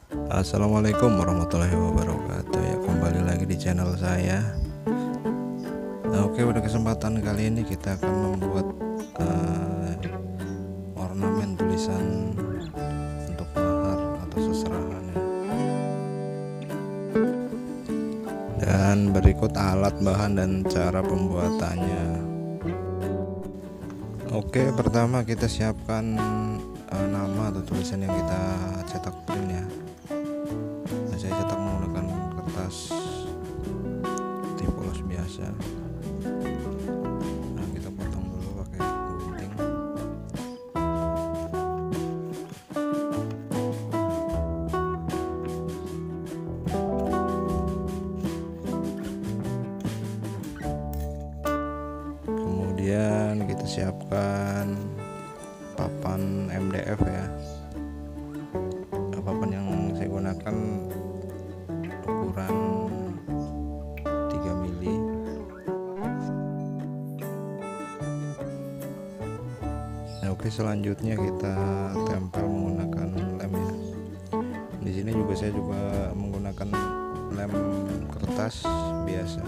Assalamualaikum warahmatullahi wabarakatuh. Ya, kembali lagi di channel saya. Oke, pada kesempatan kali ini kita akan membuat ornamen tulisan untuk mahar atau seserahan ya. Dan berikut alat, bahan, dan cara pembuatannya. Oke, pertama kita siapkan nama atau tulisan yang kita cetak print ya. Saya cetak menggunakan kertas tipolos biasa. Nah, kita potong dulu pakai gunting. Kemudian kita siapkan papan MDF ya. Papan yang saya gunakan ukuran 3 mili. Nah, oke, selanjutnya kita tempel menggunakan lem ya. Di sini juga saya menggunakan lem kertas biasa.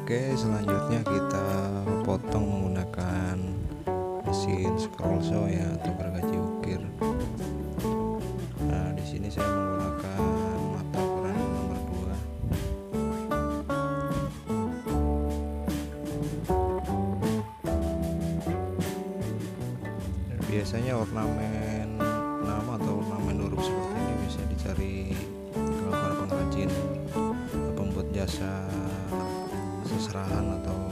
Oke, selanjutnya kita potong menggunakan mesin scroll saw ya, atau gergaji ukir. Nah, di sini saya menggunakan mata ukuran nomor 2. Dan biasanya ornamen nama atau ornamen huruf seperti ini bisa dicari di para pengrajin, pembuat jasa seserahan atau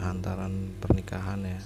hantaran pernikahan ya.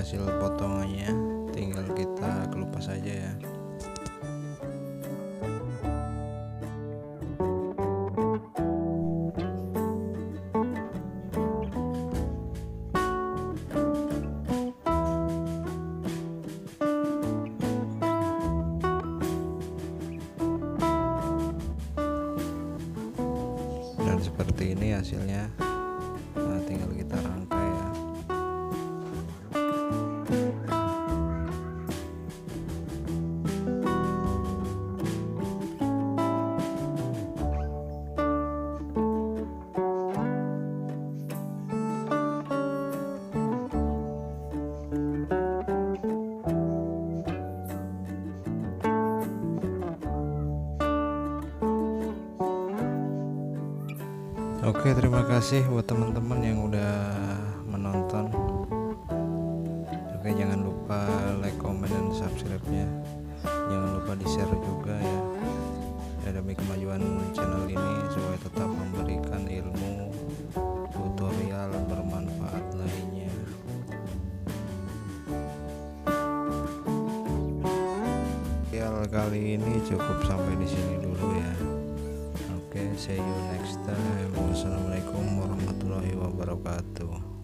hasil potongannya, tinggal kita kelupas saja ya. Dan seperti ini hasilnya. Nah, tinggal kita rangkai ya. Oke, terima kasih buat teman-teman yang udah menonton. Oke, jangan lupa like, comment, dan subscribe-nya. Jangan lupa di-share juga ya, demi kemajuan channel ini supaya tetap memberikan ilmu tutorial bermanfaat lainnya. Tutorial kali ini cukup sampai di sini dulu ya. Oke, see you next time. Wassalamualaikum warahmatullahi wabarakatuh.